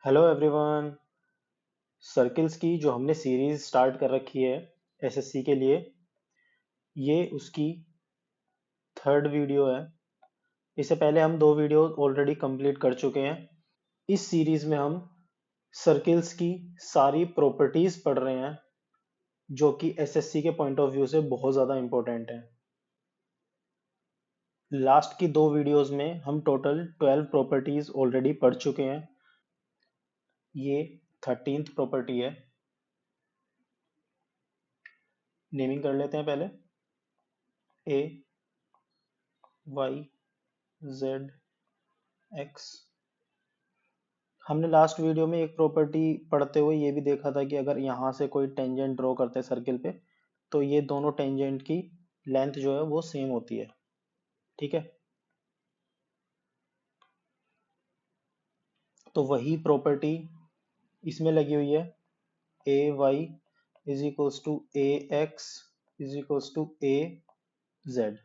Hello everyone. Circles की जो हमने सीरीज स्टार्ट कर रखी है एसएससी के लिए, ये उसकी थर्ड वीडियो है। इससे पहले हम दो वीडियो ऑलरेडी कंप्लीट कर चुके हैं। इस सीरीज में हम सर्किल्स की सारी प्रॉपर्टीज पढ़ रहे हैं जो कि एसएससी के पॉइंट ऑफ व्यू से बहुत ज़्यादा इंपॉर्टेंट है। लास्ट की दो वीडियोस में हम टोटल 12 प्रॉपर्टीज ऑलरेडी पढ़ चुके हैं। ये 13th प्रॉपर्टी है। नेमिंग कर लेते हैं पहले। ए वाई जेड एक्स। हमने लास्ट वीडियो में एक प्रॉपर्टी पढ़ते हुए ये भी देखा था कि अगर यहाँ से कोई टेंजेंट ड्रॉ करते हैं सर्किल पे, तो ये दोनों टेंजेंट की लेंथ जो है वो सेम होती है। ठीक है, तो वही प्रॉपर्टी इसमें लगी हुई है। A y is equals to a x is equals to a z.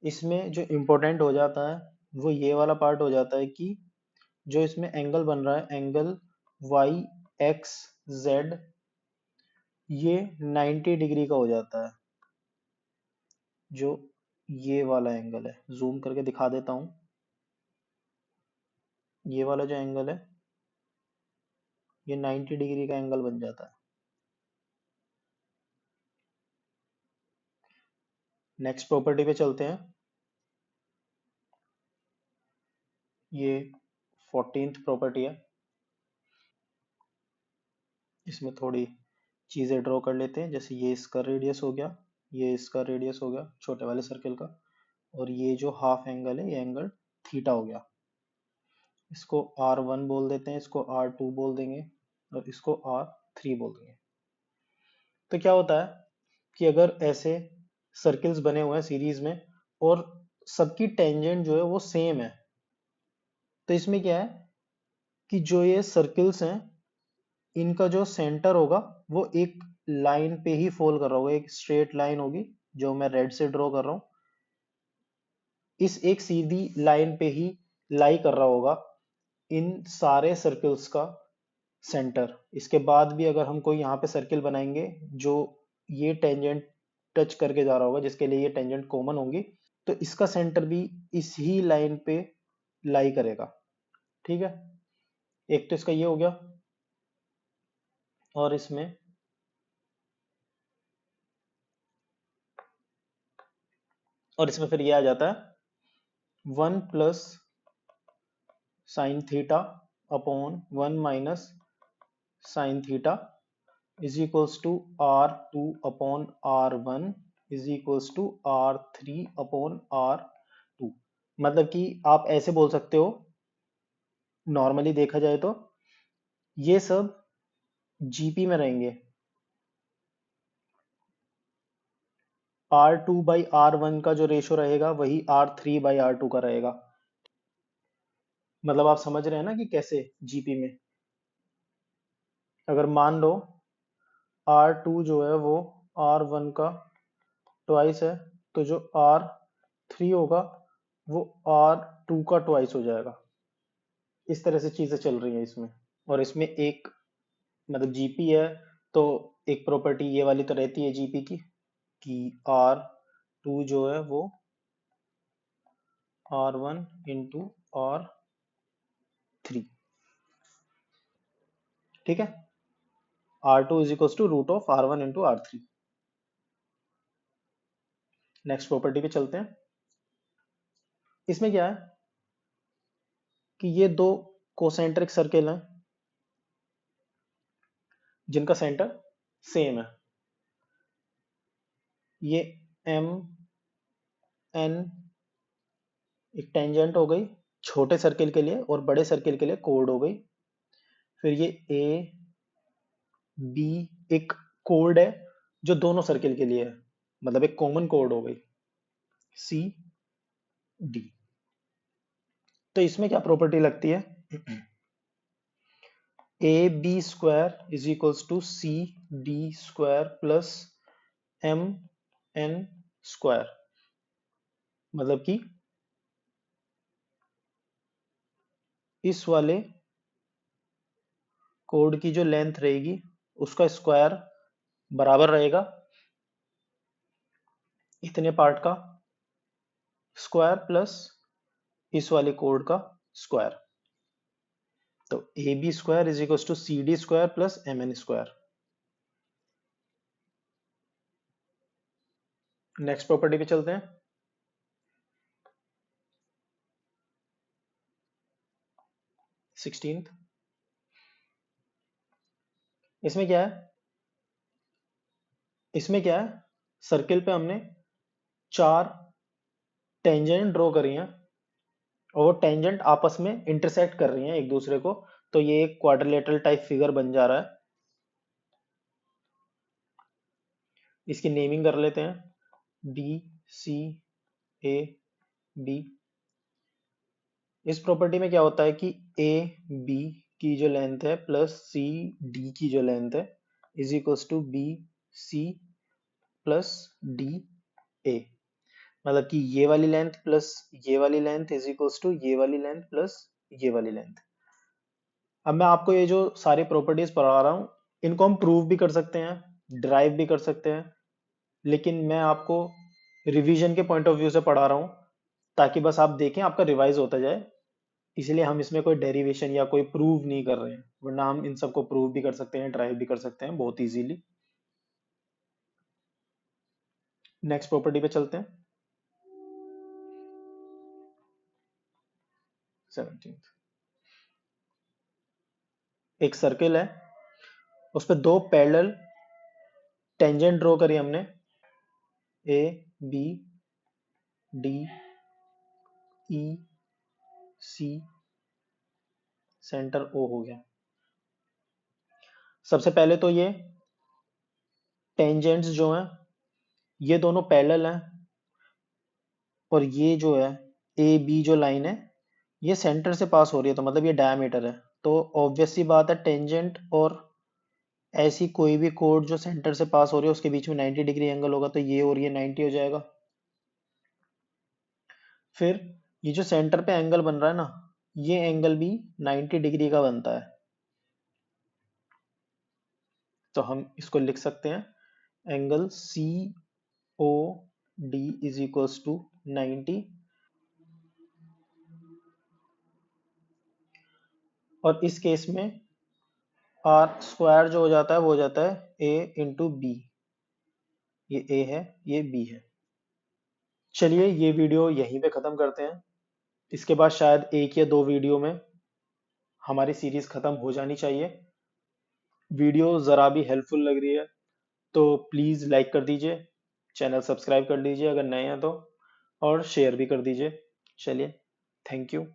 इसमें जो इम्पोर्टेंट हो जाता है वो ये वाला पार्ट हो जाता है कि जो इसमें एंगल बन रहा है, एंगल वाई एक्स जेड, ये 90 डिग्री का हो जाता है। जो ये वाला एंगल है, जूम करके दिखा देता हूं। ये वाला जो एंगल है ये 90 डिग्री का एंगल बन जाता है। नेक्स्ट प्रॉपर्टी पे चलते हैं। ये 14th प्रॉपर्टी है। इसमें थोड़ी चीजें ड्रॉ कर लेते हैं, जैसे ये इसका रेडियस हो गया, ये इसका रेडियस हो गया छोटे वाले सर्किल का, और ये जो हाफ एंगल है ये एंगल थीटा हो गया। इसको R1 बोल देते हैं, इसको R2 बोल देंगे, और इसको R3 बोल देंगे। तो क्या होता है कि अगर ऐसे सर्किल्स बने हुए हैं सीरीज में और सबकी टेंजेंट जो है वो सेम है, तो इसमें क्या है कि जो ये सर्किल्स हैं इनका जो सेंटर होगा वो एक लाइन पे ही फॉल कर रहा होगा, एक स्ट्रेट लाइन होगी जो मैं रेड से ड्रॉ कर रहा हूं। इस एक सीधी लाइन पे ही लाई कर रहा होगा इन सारे सर्किल्स का सेंटर। इसके बाद भी अगर हम कोई यहाँ पे सर्किल बनाएंगे जो ये टेंजेंट टच करके जा रहा होगा, जिसके लिए ये टेंजेंट कॉमन होंगी, तो इसका सेंटर भी इस ही लाइन पे लाई करेगा। ठीक है, एक तो इसका ये हो गया, और इसमें फिर ये आ जाता है 1 + sine theta upon 1 - sine theta is equals to R2 upon R1 is equals to R3 upon R2। मतलब कि आप ऐसे बोल सकते हो, नॉर्मली देखा जाए तो ये सब जीपी में रहेंगे। R2/R1 का जो रेशो रहेगा वही R3/R2 का रहेगा। मतलब आप समझ रहे हैं ना कि कैसे जीपी में। अगर मान लो R2 जो है वो R1 का ट्वाइस है, तो जो R3 होगा वो R2 का ट्वाइस हो जाएगा। इस तरह से चीजें चल रही हैं इसमें। और इसमें एक मतलब जीपी है, तो एक प्रॉपर्टी ये वाली तो रहती है जीपी की कि R2 जो है वो R1 इंटू R3। ठीक है, R2 is equal to root of R1 into R3। Next property पे चलते हैं। इसमें क्या है कि ये दो कोसेंट्रिक सर्किल हैं जिनका सेंटर सेम है। ये एम एन एक टेंजेंट हो गई छोटे सर्किल के लिए, और बड़े सर्किल के लिए कोड हो गई। फिर ये ए बी एक कोड है जो दोनों सर्किल के लिए है, मतलब एक कॉमन कोड हो गई सी डी। तो इसमें क्या प्रॉपर्टी लगती है, A B square is equals to C D square plus M N square. मतलब कि इस वाले कोड की जो लेंथ रहेगी उसका स्क्वायर बराबर रहेगा इतने पार्ट का स्क्वायर प्लस इस वाले कोड का स्क्वायर। तो A B square is equal to C D square plus M N square. Next property पे चलते हैं। 16th। इसमें क्या है, इसमें क्या है, सर्किल पे हमने 4 टेंजेंट ड्रॉ करी हैं और वो टेंजेंट आपस में इंटरसेक्ट कर रही हैं एक दूसरे को। तो ये एक क्वाड्रिलेटरल टाइप फिगर बन जा रहा है। इसकी नेमिंग कर लेते हैं बी सी ए बी। इस प्रॉपर्टी में क्या होता है कि ए बी की जो लेंथ है प्लस सी डी की जो लेंथ है is equals to B C plus D A. मतलब कि ये वाली लेंथ प्लस ये वाली लेंथ इज इक्वल्स टू ये वाली लेंथ प्लस ये वाली लेंथ। अब मैं आपको ये जो सारी प्रॉपर्टीज पढ़ा रहा हूँ इनको हम प्रूव भी कर सकते हैं, डिराइव भी कर सकते हैं, लेकिन मैं आपको रिवीजन के पॉइंट ऑफ व्यू से पढ़ा रहा हूँ ताकि बस आप देखें आपका रिवाइज होता जाए। इसलिए हम इसमें कोई डेरिवेशन या कोई प्रूव नहीं कर रहे हैं, वरना हम इन सबको प्रूव भी कर सकते हैं, ड्राइव भी कर सकते हैं बहुत इजीली। नेक्स्ट प्रॉपर्टी पे चलते हैं। 17th। एक सर्किल है, उस पर 2 पैरेलल टेंजेंट ड्रॉ करी हमने A B D E C, centre O हो गया। सबसे पहले तो ये टेंजेंट्स जो हैं ये दोनों पैरेलल हैं और ये जो है ए बी जो लाइन है ये सेंटर से पास हो रही है, तो मतलब ये डायमीटर है। तो ऑब्वियस सी बात है टेंजेंट और ऐसी कोई भी कोड जो सेंटर से पास हो रही है उसके बीच में 90 डिग्री एंगल होगा, तो ये और ये 90 हो जाएगा। फिर ये जो सेंटर पे एंगल बन रहा है ना ये एंगल भी 90 डिग्री का बनता है। तो हम इसको लिख सकते हैं angle C O D is equals to 90। और इस केस में आर स्क्वायर जो हो जाता है वो हो जाता है ए इंटू बी। ये ए है ये बी है। चलिए ये वीडियो यहीं पे ख़त्म करते हैं। इसके बाद शायद 1 या 2 वीडियो में हमारी सीरीज ख़त्म हो जानी चाहिए। वीडियो ज़रा भी हेल्पफुल लग रही है तो प्लीज़ लाइक कर दीजिए, चैनल सब्सक्राइब कर लीजिए अगर नए हैं तो, और शेयर भी कर दीजिए। चलिए, थैंक यू।